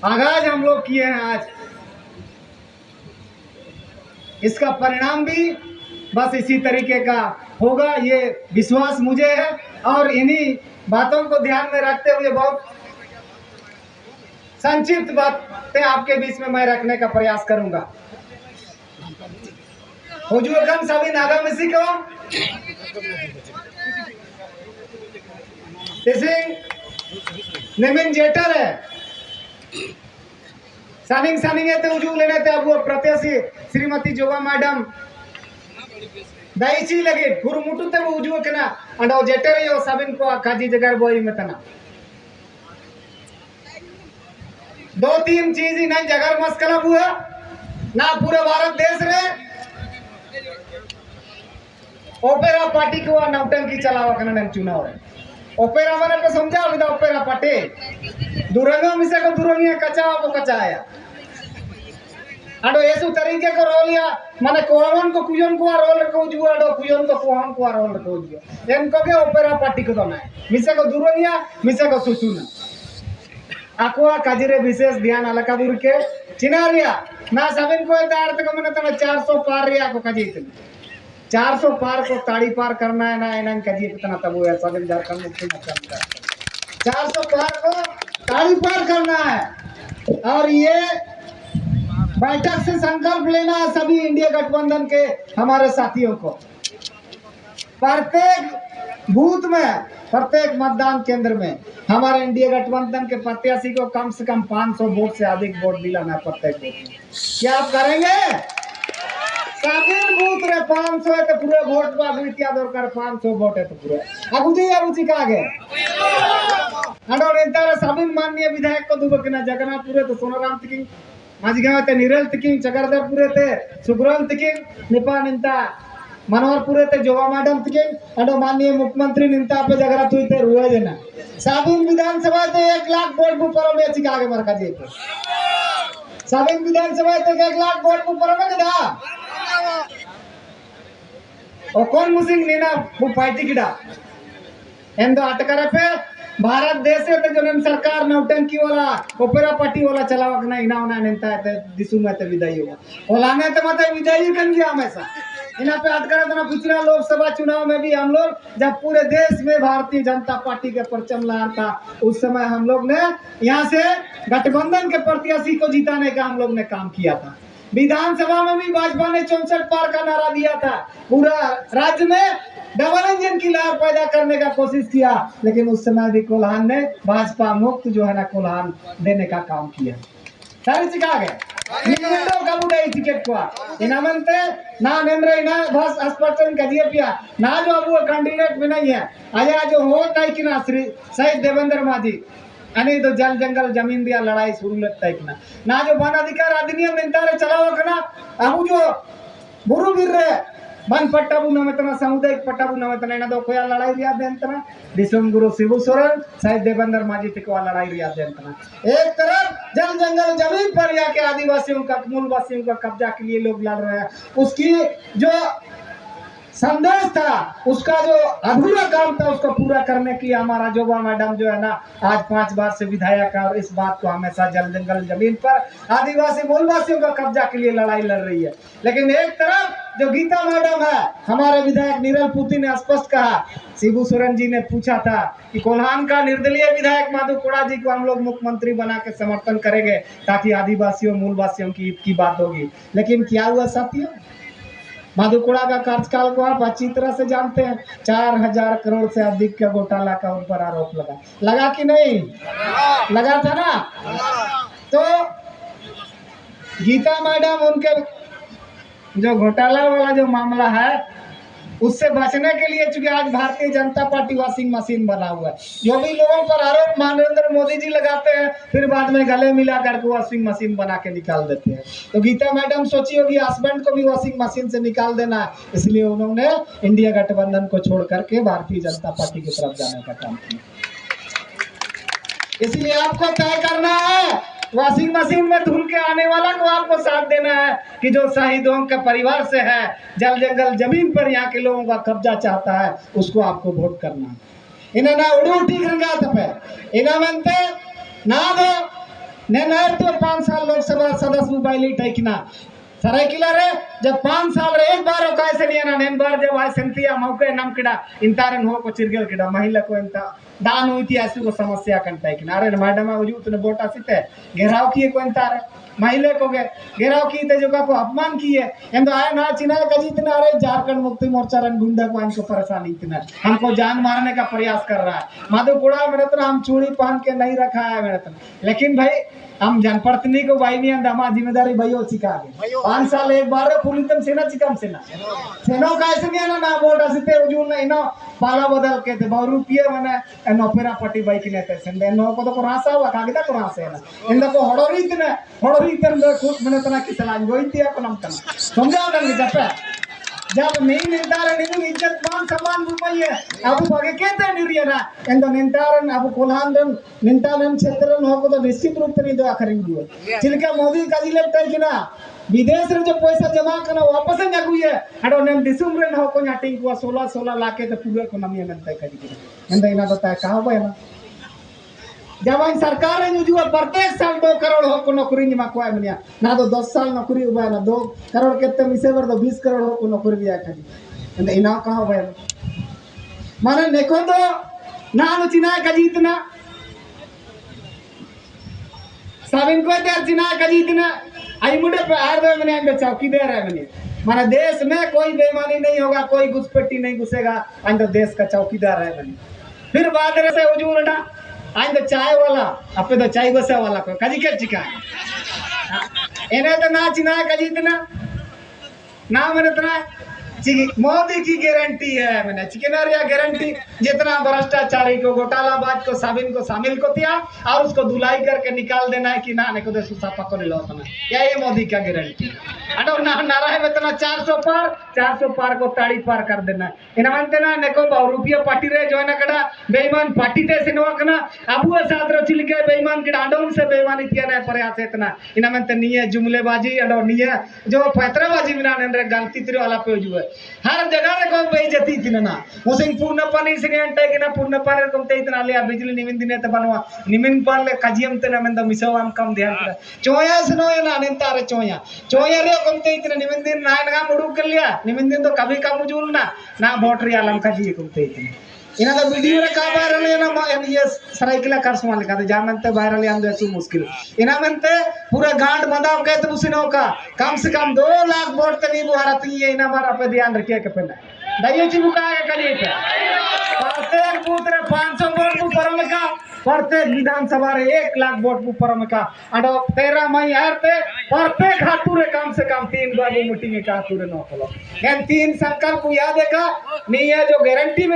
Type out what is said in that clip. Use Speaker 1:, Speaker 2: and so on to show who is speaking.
Speaker 1: आगाज हम लोग किए हैं आज, इसका परिणाम भी बस इसी तरीके का होगा, ये विश्वास मुझे है। और इन्हीं बातों को ध्यान में रखते हुए बहुत संक्षिप्त बातें आपके बीच में मैं रखने का प्रयास करूंगा। हुजूरगंज सभी नागा मिसी को निमिन जेटर है सानिंग ते उजू लेने थे। अब वो प्रत्याशी श्रीमती जोगा मैडम दईची लगे गुरु मुटु ते उजू के ना अंडो जेटर यो सबिन को काजी जगह बोई में तना दो तीन चीज ही नहीं जगह मस्कला हुआ ना पूरे भारत देश रे ओपेरा पार्टी को नौटंकी चलावा करना चुनाव है। ओपेरा मैंने तो समझा विदा ओपेरा पाटे दुरंगा मिसे को दुरंगिया कच्चा को कच्चा आया अडो ऐसु तरीके को रोल या माने कोहन को कुयन को रोल को जुआ अडो कुयन को कोहन को रोल को जुआ इनको के ओपेरा पार्टी को दोना है मिसे को दुरंगिया मिसे को सुसुना आकुआ काजिरे विशेष ध्यान अलका दूर के चिनारिया ना सबिन को दार तक मैंने तना 400 पार रिया को काजी इतने 400 पार को ताड़ी पार करना है ना इन्हें काजी इतना तब वो ऐसा दिन झारखंड मुक्ति करता है 400 पार को ताड़ी पार करना है। और ये बैठक से संकल्प लेना है सभी इंडिया गठबंधन के हमारे साथियों को। प्रत्येक बूथ में प्रत्येक मतदान केंद्र में हमारे इंडिया गठबंधन के प्रत्याशी को कम से कम 500 वोट से अधिक वोट दिलाना है प्रत्येक बूथ में। क्या आप करेंगे? सभी बूथ रे 500 है तो पूरे वोट बाबू इत्याद और कर 500 वोट है तो पूरे अब जी का आगे अंडो नेता सभी माननीय विधायक को दुबक ना जगन्नाथ पूरे तो सोनाराम तिकिंग माझगाव ते निरल तिकिंग चकरदर पूरे थे सुग्रल तिकिंग निपा निंता मनोहर पूरे थे जोवा मैडम तिकिंग अंडो माननीय मुख्यमंत्री निंता पे जगरा तुई थे रुए देना साबिन विधानसभा ते 1 लाख वोट ऊपर में चिका आगे मरका जी को साबिन विधानसभा ते 1 लाख वोट ऊपर में कदा ओ कौन मुसिंग नीना वो पार्टी किडा एंदो अटकर पे भारत देश से जो सरकार नौटंकी वाला ओपेरा पार्टी वाला चलावा ना इना उना नेता है दिसु में ते विदाई होगा ओलाने तो मत विदाई कर दिया हमेशा इना पे अटकर तो पिछला लोकसभा चुनाव में भी हम लोग जब पूरे देश में भारतीय जनता पार्टी के परचम लहरा था उस समय हम लोग ने यहाँ से गठबंधन के प्रत्याशी को जिताने का हम लोग ने काम किया था। विधानसभा में भी भाजपा ने 64 पार का नारा दिया था, पूरा राज्य में डबल इंजन की लहर पैदा करने का कोशिश किया, लेकिन उस समय भी कोल्हान ने भाजपा मुक्त जो है ना कोल्हान देने का काम किया। सारे चिका गए का बुढ़ाई टिकट को इनामंते ना नेन्द्र इना बस अस्पताल कजिए पिया ना जो अब वो कैंडिडेट भी नहीं है आया जो हो नहीं कि ना श्री शहीद देवेंद्र माजी अने तो जल जंगल जमीन दिया लड़ाई शुरू लगता है ना जो वन अधिकार अधिनियम निंता चलाओ करना अब जो गुरु वीर रे वन पट्टाबू नमतना सामुदायिक पट्टाबू नमतना इना दो कोया लड़ाई रिया देंतना दिसम गुरु शिबू सोरेन शहीद देवेंद्र माजी तिकवा लड़ाई रिया देंतना एक तरफ जल जंगल जमीन पर जाके आदिवासियों का मूलवासियों का कब्जा के लिए लोग लड़ रहे हैं, उसकी जो संदेश था उसका जो अधूरा काम था उसको पूरा करने की हमारा जोबा मैडम जो है ना आज 5 बार से विधायक है और इस बात को हमेशा जल जंगल जमीन पर आदिवासी मूलवासियों का कब्जा के लिए लड़ाई लड़ रही है। लेकिन एक तरफ जो गीता मैडम है हमारे विधायक नीरल पुती ने स्पष्ट कहा, शिबू सोरेन जी ने पूछा था कि कोल्हान का निर्दलीय विधायक माधु कोड़ा जी को हम लोग मुख्यमंत्री बना के समर्थन करेंगे ताकि आदिवासियों मूलवासियों की हित की बात होगी। लेकिन क्या हुआ साथियों, माधुकुड़ा का कार्यकाल को आप अच्छी तरह से जानते हैं, 4000 करोड़ से अधिक का घोटाला का उन पर आरोप लगा कि नहीं लगा था ना। तो गीता मैडम उनके जो घोटाला वाला जो मामला है उससे बचने के लिए चूंकि आज Bharatiya Janata party washing machine बना हुआ है, जो भी लोगों पर आरोप नरेंद्र मोदी जी लगाते हैं फिर बाद में गले मिला करके वॉशिंग मशीन बना के निकाल देते हैं। तो गीता मैडम सोची होगी हस्बैंड को भी वॉशिंग मशीन से निकाल देना है, इसलिए उन्होंने इंडिया गठबंधन को छोड़ करके भारतीय जनता पार्टी की तरफ जाने का काम किया। इसलिए आपको तय करना है वॉशिंग मशीन में धुल के आने वाला को आपको साथ देना है कि जो शहीदों के परिवार से है, जल जंगल जमीन पर यहाँ के लोगों का कब्जा चाहता है, उसको आपको वोट करना है। इन्हें ना उड़ू ठीक रंगा तपे इन्हें मनते ना दो నేను तो 5 साल लोकसभा सदस्य बैली टैकिना सराइकिला रे जब 5 साल रे एक बार कैसे नहीं ना नेन बार जब आय सेंतिया मौके नम किड़ा इंतारन हो को चिरगल किड़ा महिला को इंता दान हुई थी ऐसी को समस्या कंटा कि अरे मैडम वजू तने बोटा सिते घेराव किए को इंतार महिला को घेराव की थे जो को अपमान किए एंदो आए ना चिना कजी इतना अरे झारखंड मुक्ति मोर्चा रन गुंडा को इनको परेशानी इतना हमको जान मारने का प्रयास कर रहा है मधुपुरा मेरे तरह हम चूड़ी पहन के नहीं रखा है मेरे तरह लेकिन भाई हम जनप्रतिनिधि को भाई नहीं अंदर जिम्मेदारी भाई हो चिका गए 5 साल एक बार पुलितम सेना चिकम सेना सेनो का ऐसे नहीं ना बोट असिते उजूल ना इनो पाला बदल के थे 2 रुपये मने नोपेरा पट्टी बाइक ने थे संदे नो को तो रासा हुआ कागदा को रासा है इंदा को हड़ोरी इतने खुद मने तना की सलाह गोइतिया को नम तना समझाओ ना जपे जब नहीं निंतार नहीं इज्जत मान सम्मान रुपये अब बगे कहते निर्यना एंदो निंतारन अब कोल्हानरन निंतारन क्षेत्रन हो को तो निश्चित रूप से दो आखरिंग दियो चिलका मोदी काजी लेते कि ना विदेश रे जो पैसा जमा करना वापस न आगुए हडो नेम दिसुम रे हो को नाटिंग को 16 लाख के तो पूरे को नमी नंते काजी एंदो इना बता कहा बे ना जब इन सरकार ने जो प्रत्येक साल 2 करोड़ हो को नौकरी निमा को है मनिया ना तो 10 साल नौकरी उबा ना 2 करोड़ के मिसे बर तो 20 करोड़ हो को नौकरी दिया खाली एंदो इना कहा बे माने देखो तो ना चिना काजी इतना साबिन को त्यार चिना काजी इतना आई मुंडे पे आर दे मने अंदर चौकीदार है मने माने देश में कोई बेईमानी नहीं होगा कोई घुसपैठी नहीं घुसेगा अंदर देश का चौकीदार है मने फिर बाद से उजूरना अंदर चाय वाला अपे तो चाय बसा वाला को काजी के चिका एने तो ना चिना काजी इतना ना मने तना मोदी की गारंटी है मैंने चिकनारिया गारंटी जितना भ्रष्टाचारी को घोटालाबाज को साबिन को शामिल को दिया और उसको धुलाई करके निकाल देना है कि ना ने को दे सुसा पकड़ लो तना क्या ये मोदी का गारंटी अडो ना नारा है वेतना 400 पार को ताड़ी पार कर देना इना मानते ना ने को 100 रुपया पार्टी रे जोना कड़ा बेईमान पार्टी ते सिनवा कना अबु सादरो चिलके बेईमान के आंदोलन से बेईमानी किया ना प्रयास इतना इना मानते निये जुमलेबाजी अडो निये जो फैतराबाजी बिना ने गलती तिरे वाला पे जुए हर जगह रे को बेइज्जती तिना मुसिंग पूर्ण पानी सिने अंटे कि ना पूर्ण पानी कमते इतना ले बिजली निमिन दिने त बनवा निमिन पान ले काजियम ते ना मेंदा मिसवाम कम ध्यान कर चोया सनो ना निंता रे चोया रे कमते इतना निमिन दिन ना ना मुडू कर लिया निमिन दिन तो कभी का मुजुल ना भोटरी आलम काजी कमते इतना इना तो वीडियो रे का वायरल ना ये सराइकिला करसमा लेका तो जानते वायरल आंदो ऐसु मुश्किल इना मनते पूरा गांड बंदाव के तो उसिनो का कम से कम 2 लाख वोट तनी भारत ये इना बार पे ध्यान रखिए के पहले दइयो चिबुका के कलिए पे प्रत्येक बूथ रे 500 वोट को परम का प्रत्येक विधानसभा रे 1 लाख वोट को परम का अडो 13 मई हरते प्रत्येक हाथुरे कम से कम 3 बार मीटिंग का हाथुरे न खोलो एन 3 संकल्प याद है का नहीं है जो गारंटी